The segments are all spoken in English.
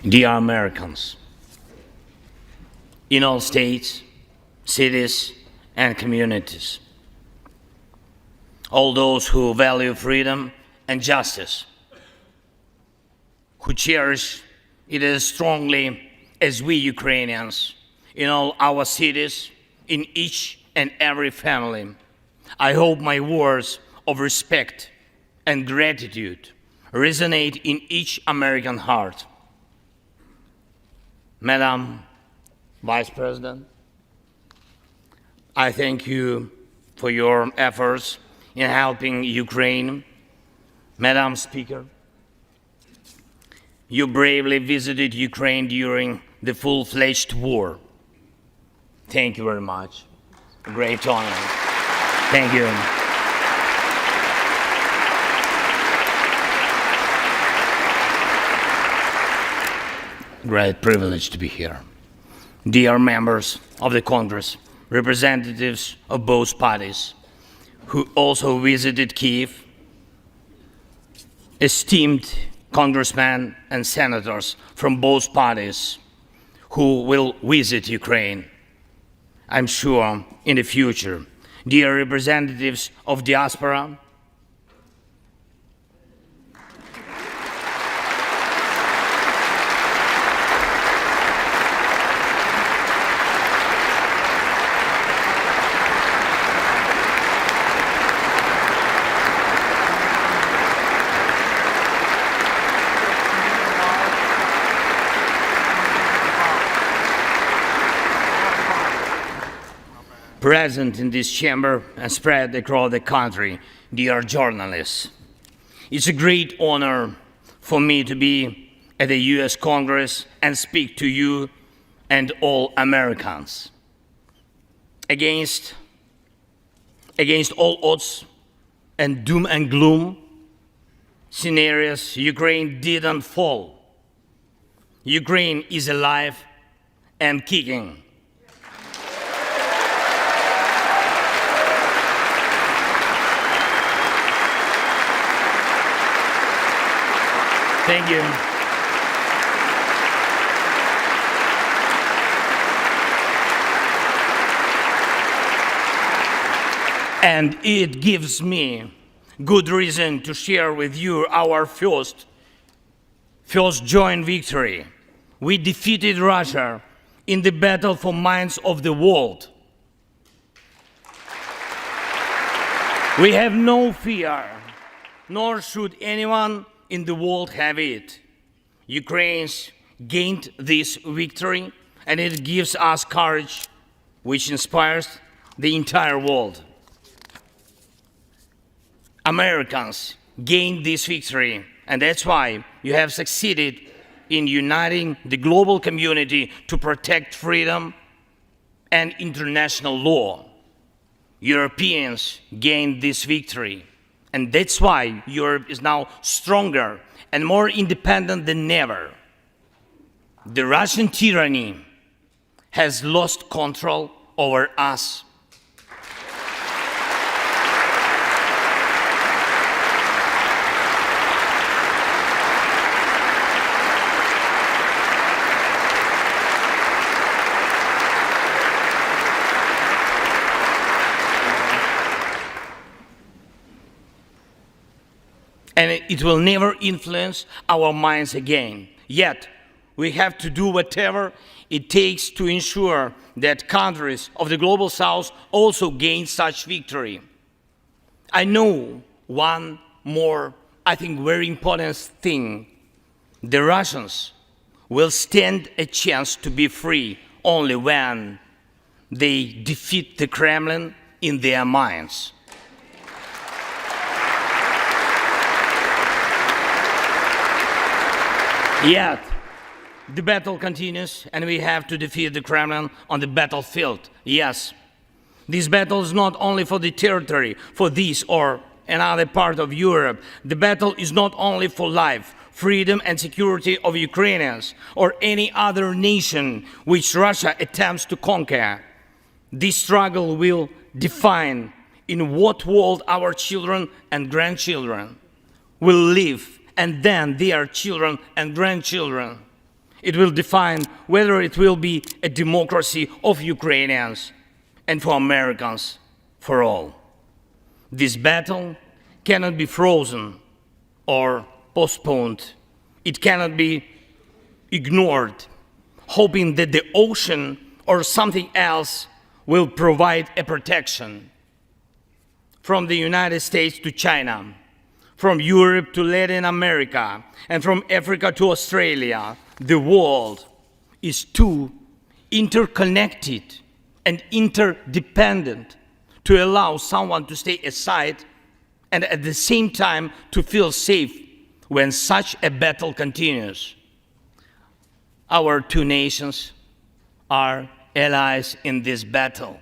Dear Americans, in all states, cities, and communities, all those who value freedom and justice, who cherish it as strongly as we Ukrainians, in all our cities, in each and every family, I hope my words of respect and gratitude resonate in each American heart. Madam Vice President, I thank you for your efforts in helping Ukraine. Madam Speaker, you bravely visited Ukraine during the full-fledged war. Thank you very much. A great honor. Thank you. Great privilege to be here. Dear members of the Congress, representatives of both parties who also visited Kiev, esteemed congressmen and senators from both parties who will visit Ukraine, I'm sure, in the future. Dear representatives of diaspora, present in this chamber and spread across the country, dear journalists. It's a great honor for me to be at the US Congress and speak to you and all Americans. Against all odds and doom and gloom scenarios, Ukraine didn't fall. Ukraine is alive and kicking. Thank you. And it gives me good reason to share with you our first joint victory. We defeated Russia in the battle for minds of the world. We have no fear, nor should anyone in the world have it. Ukrainians gained this victory, and it gives us courage, which inspires the entire world. Americans gained this victory, and that's why you have succeeded in uniting the global community to protect freedom and international law. Europeans gained this victory, and that's why Europe is now stronger and more independent than ever. The Russian tyranny has lost control over us. And it will never influence our minds again. Yet, we have to do whatever it takes to ensure that countries of the Global South also gain such victory. I know one more, I think, very important thing. The Russians will stand a chance to be free only when they defeat the Kremlin in their minds. Yet, the battle continues, and we have to defeat the Kremlin on the battlefield. Yes, this battle is not only for the territory, for this or another part of Europe. The battle is not only for life, freedom, and security of Ukrainians or any other nation which Russia attempts to conquer. This struggle will define in what world our children and grandchildren will live, and then their children and grandchildren. It will define whether it will be a democracy of Ukrainians and for Americans for all. This battle cannot be frozen or postponed. It cannot be ignored, hoping that the ocean or something else will provide a protection. From the United States to China, from Europe to Latin America, and from Africa to Australia, the world is too interconnected and interdependent to allow someone to stay aside and at the same time to feel safe when such a battle continues. Our two nations are allies in this battle.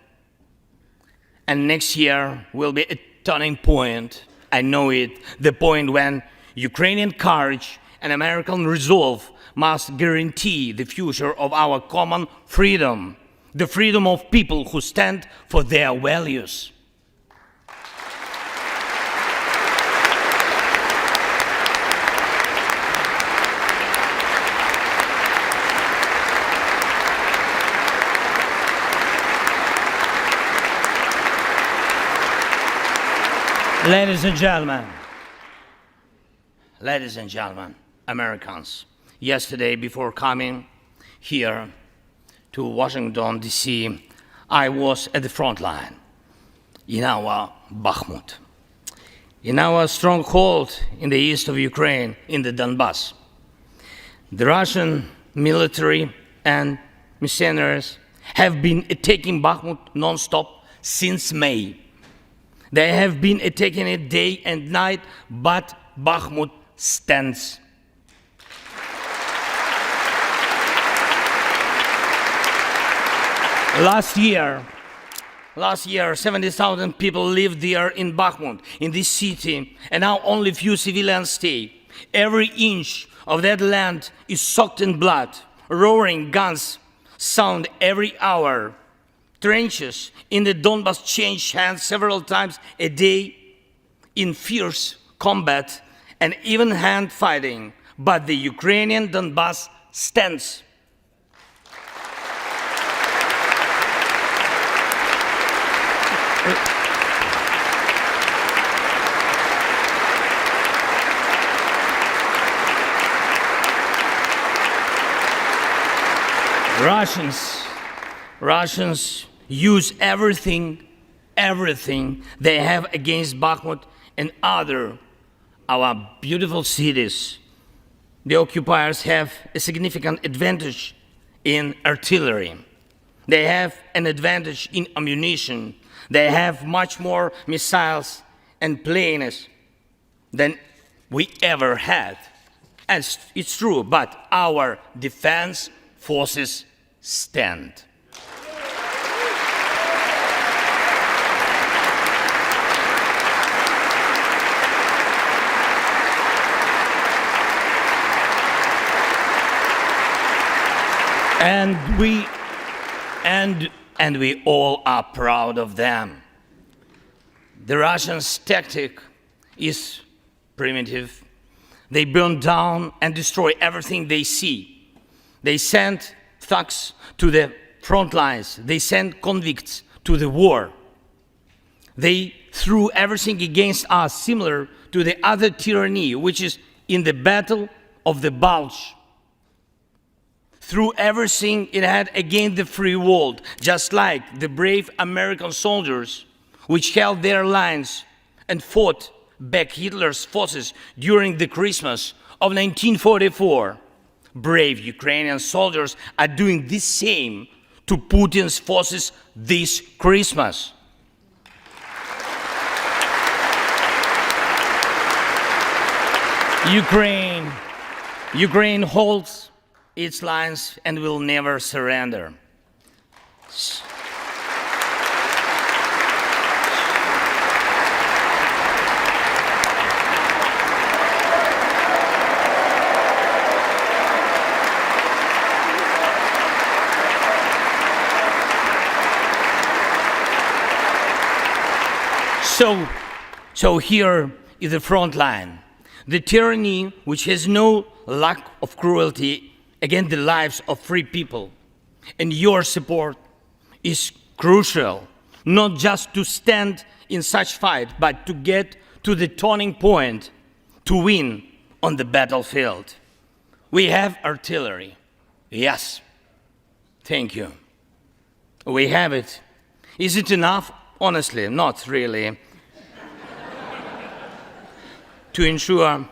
And next year will be a turning point. I know it, the point when Ukrainian courage and American resolve must guarantee the future of our common freedom, the freedom of people who stand for their values. Ladies and gentlemen, Americans, yesterday before coming here to Washington, D.C., I was at the front line in our Bakhmut, in our stronghold in the east of Ukraine, in the Donbas. The Russian military and mercenaries have been attacking Bakhmut non-stop since May. They have been attacking it day and night, but Bakhmut stands. Last year, 70,000 people lived there in Bakhmut, in this city, and now only few civilians stay. Every inch of that land is soaked in blood. Roaring guns sound every hour. Trenches in the Donbas change hands several times a day in fierce combat and even hand fighting, but the Ukrainian Donbas stands. Russians use everything they have against Bakhmut and our beautiful cities. The occupiers have a significant advantage in artillery. They have an advantage in ammunition. They have much more missiles and planes than we ever had. And it's true, but our defense forces stand. And we all are proud of them. The Russians' tactic is primitive. They burn down and destroy everything they see. They send thugs to the front lines. They send convicts to the war. They threw everything against us, similar to the other tyranny, which is in the Battle of the Bulge. Threw everything it had against the free world, just like the brave American soldiers which held their lines and fought back Hitler's forces during the Christmas of 1944. Brave Ukrainian soldiers are doing the same to Putin's forces this Christmas. Ukraine holds its lines and will never surrender. So here is the front line. The tyranny which has no lack of cruelty against the lives of free people. And your support is crucial, not just to stand in such fight, but to get to the turning point to win on the battlefield. We have artillery. Yes. Thank you. We have it. Is it enough? Honestly, not really. To ensure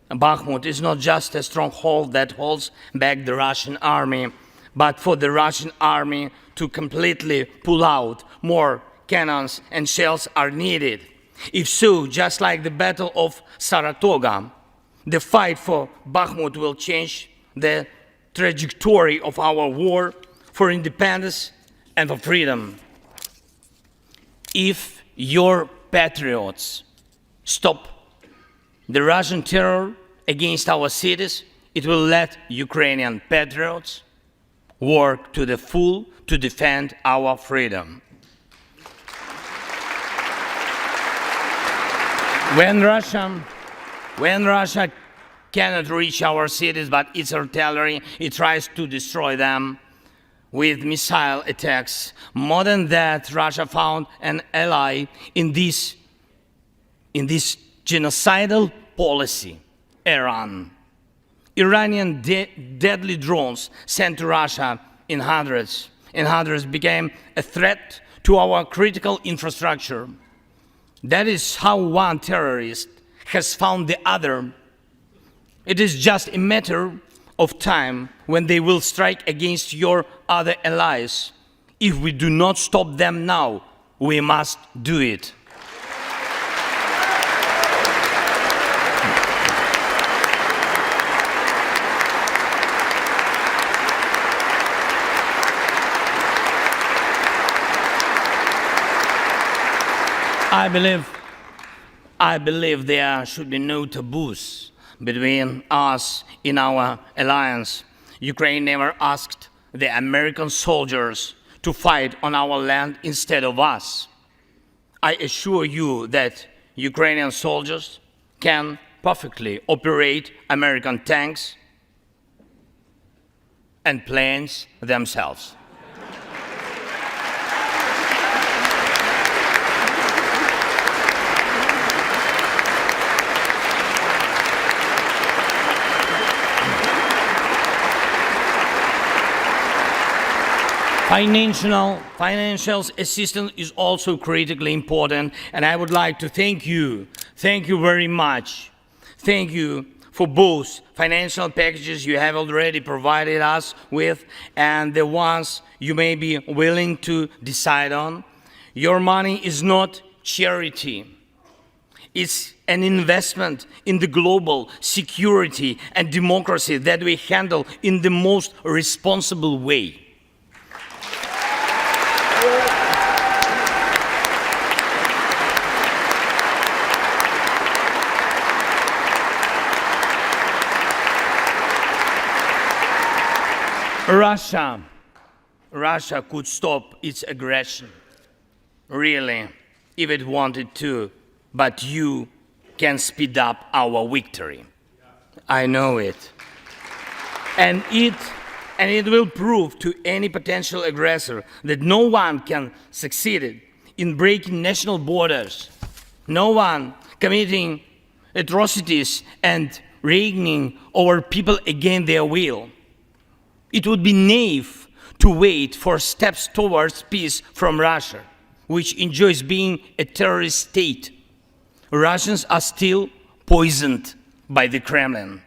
Bakhmut is not just a stronghold that holds back the Russian army, but for the Russian army to completely pull out, more cannons and shells are needed. If so, just like the Battle of Saratoga, the fight for Bakhmut will change the trajectory of our war for independence and for freedom. If your patriots stop the Russian terror against our cities, it will let Ukrainian patriots work to the full to defend our freedom. When Russia cannot reach our cities, but its artillery, it tries to destroy them with missile attacks. More than that, Russia found an ally in this genocidal policy, Iran. Iranian deadly drones sent to Russia in hundreds became a threat to our critical infrastructure. That is how one terrorist has found the other. It is just a matter of time when they will strike against your other allies. If we do not stop them now, we must do it. I believe there should be no taboos between us in our alliance. Ukraine never asked the American soldiers to fight on our land instead of us. I assure you that Ukrainian soldiers can perfectly operate American tanks and planes themselves. Financial assistance is also critically important, and I would like to thank you very much. Thank you for both financial packages you have already provided us with and the ones you may be willing to decide on. Your money is not charity. It's an investment in the global security and democracy that we handle in the most responsible way. Russia could stop its aggression, really, if it wanted to, but you can speed up our victory. I know it. And it will prove to any potential aggressor that no one can succeed in breaking national borders, no one committing atrocities and reigning over people against their will. It would be naive to wait for steps towards peace from Russia, which enjoys being a terrorist state. Russians are still poisoned by the Kremlin.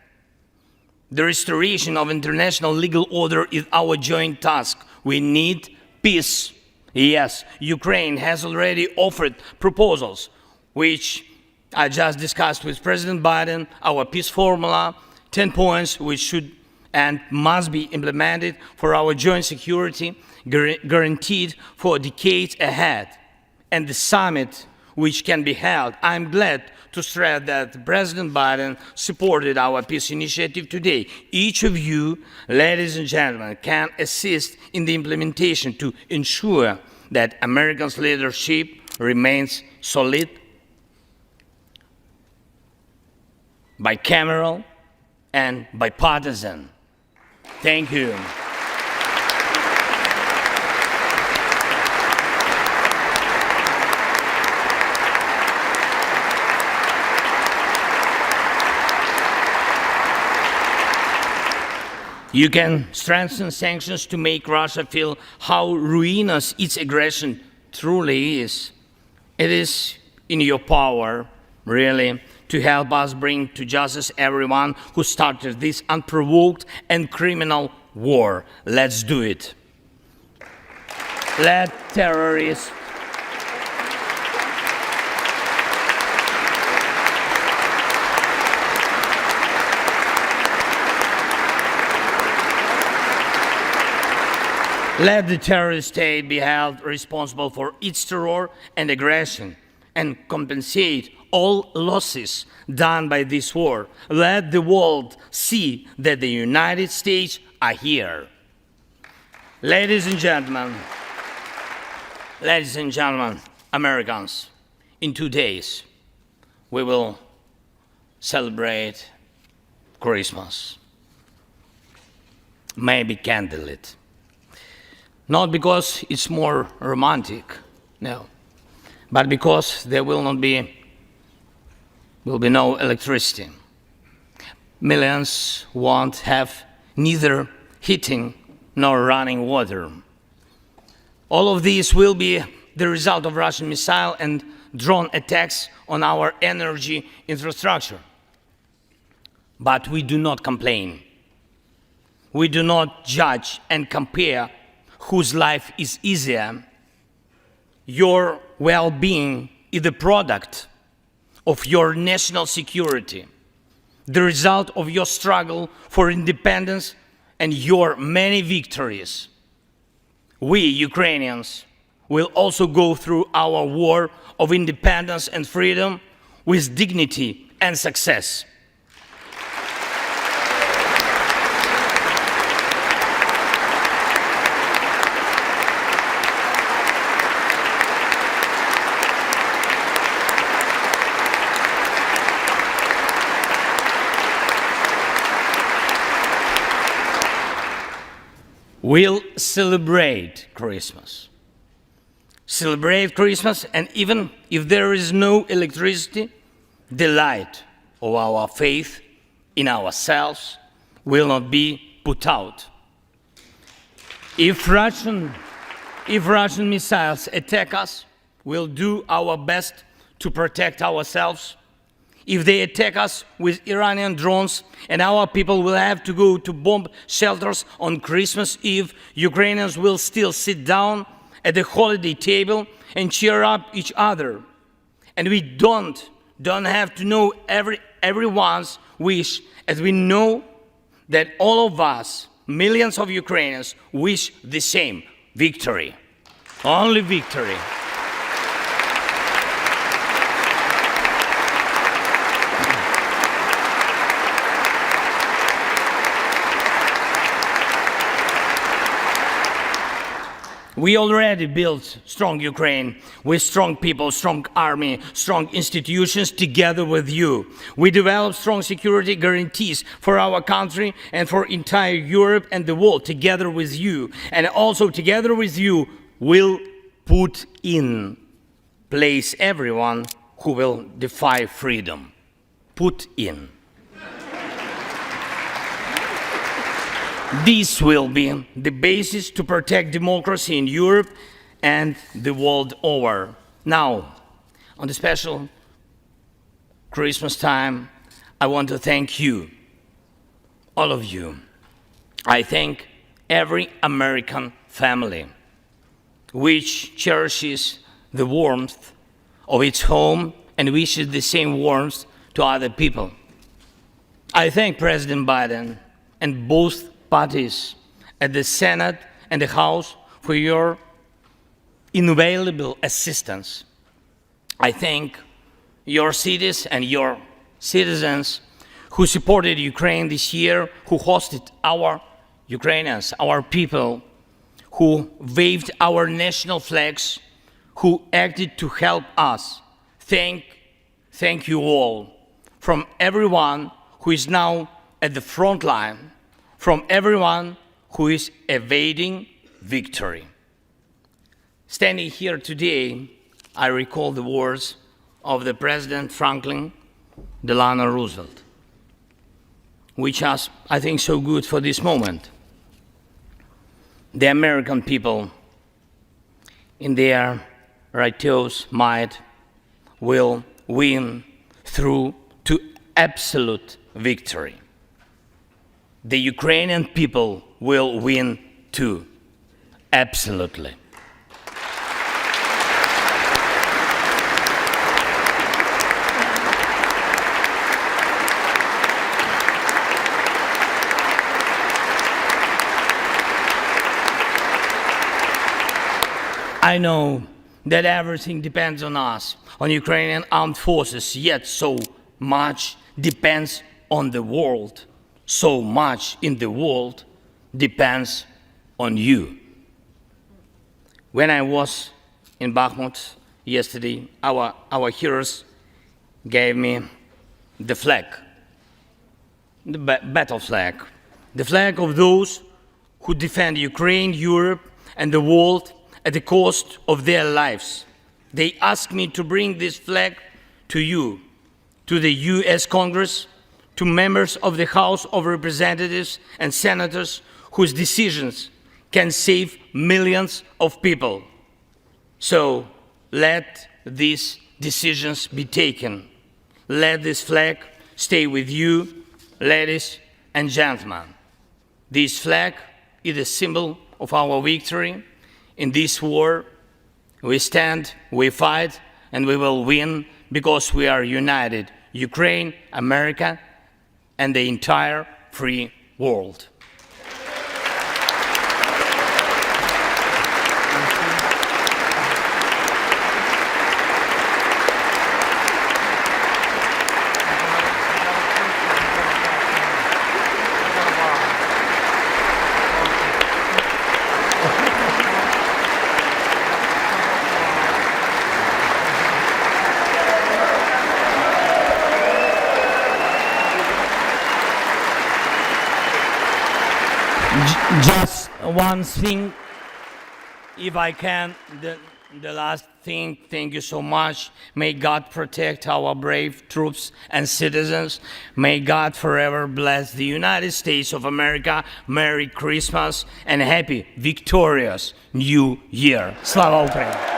The restoration of international legal order is our joint task. We need peace. Yes, Ukraine has already offered proposals, which I just discussed with President Biden, our peace formula, 10 points which should and must be implemented for our joint security, guaranteed for decades ahead. And the summit which can be held, I'm glad to stress that President Biden supported our peace initiative today. Each of you, ladies and gentlemen, can assist in the implementation to ensure that America's leadership remains solid, bicameral, and bipartisan. Thank you. You can strengthen sanctions to make Russia feel how ruinous its aggression truly is. It is in your power, really, to help us bring to justice everyone who started this unprovoked and criminal war. Let's do it. Let terrorists Let the terrorist state be held responsible for its terror and aggression and compensate all losses done by this war. Let the world see that the United States are here. Ladies and gentlemen, Americans, in 2 days we will celebrate Christmas, maybe candlelit. Not because it's more romantic, no, but because there will be no electricity. Millions won't have neither heating nor running water. All of these will be the result of Russian missile and drone attacks on our energy infrastructure. But we do not complain. We do not judge and compare whose life is easier. Your well-being is the product of your national security, the result of your struggle for independence and your many victories. We, Ukrainians, will also go through our war of independence and freedom with dignity and success. We'll celebrate Christmas. Celebrate Christmas, and even if there is no electricity, the light of our faith in ourselves will not be put out. If Russian missiles attack us, we'll do our best to protect ourselves. If they attack us with Iranian drones and our people will have to go to bomb shelters on Christmas Eve, Ukrainians will still sit down at the holiday table and cheer up each other. And we don't have to know everyone's wish, as we know that all of us, millions of Ukrainians, wish the same: victory. Only victory. We already built strong Ukraine with strong people, strong army, strong institutions together with you. We developed strong security guarantees for our country and for entire Europe and the world together with you. And also together with you, we'll put in place everyone who will defy freedom. Put in. This will be the basis to protect democracy in Europe and the world over. Now, on the special Christmas time, I want to thank you, all of you. I thank every American family which cherishes the warmth of its home and wishes the same warmth to other people. I thank President Biden and both parties at the Senate and the House for your invaluable assistance. I thank your cities and your citizens who supported Ukraine this year, who hosted our Ukrainians, our people, who waved our national flags, who acted to help us. Thank you all, from everyone who is now at the front line from everyone who is evading victory. Standing here today, I recall the words of the President Franklin Delano Roosevelt, which are, I think, so good for this moment. The American people, in their righteous might, will win through to absolute victory. The Ukrainian people will win too, absolutely. I know that everything depends on us, on Ukrainian armed forces, yet so much depends on the world. So much in the world depends on you. When I was in Bakhmut yesterday, our heroes gave me the flag, the battle flag, the flag of those who defend Ukraine, Europe, and the world at the cost of their lives. They asked me to bring this flag to you, to the US Congress, to members of the House of Representatives and senators whose decisions can save millions of people. So let these decisions be taken. Let this flag stay with you, ladies and gentlemen. This flag is a symbol of our victory. In this war, we stand, we fight, and we will win because we are united, Ukraine, America, and the entire free world. Just one thing, if I can, the last thing, thank you so much. May God protect our brave troops and citizens. May God forever bless the United States of America. Merry Christmas and happy, victorious New Year. Slava Ukraini!